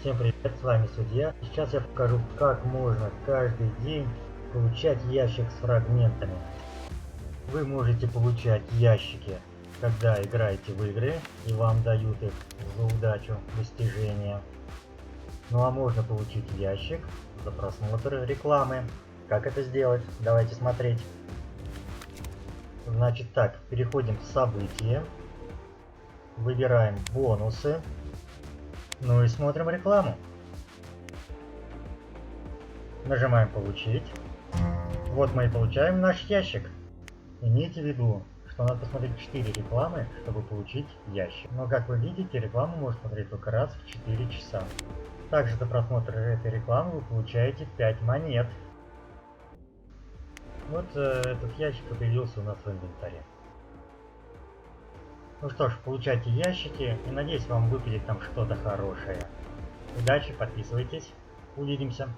Всем привет, с вами Судья. Сейчас я покажу, как можно каждый день получать ящик с фрагментами. Вы можете получать ящики, когда играете в игры и вам дают их за удачу, достижения. Ну а можно получить ящик за просмотр рекламы. Как это сделать? Давайте смотреть. Значит так, переходим в события, выбираем бонусы, ну и смотрим рекламу. Нажимаем «Получить». Вот мы и получаем наш ящик. Имейте в виду, что надо посмотреть 4 рекламы, чтобы получить ящик. Но как вы видите, рекламу можно смотреть только раз в 4 часа. Также за просмотр этой рекламы вы получаете 5 монет. Вот этот ящик появился у нас в инвентаре. Ну что ж, получайте ящики и надеюсь, вам выпадет там что-то хорошее. Удачи, подписывайтесь. Увидимся.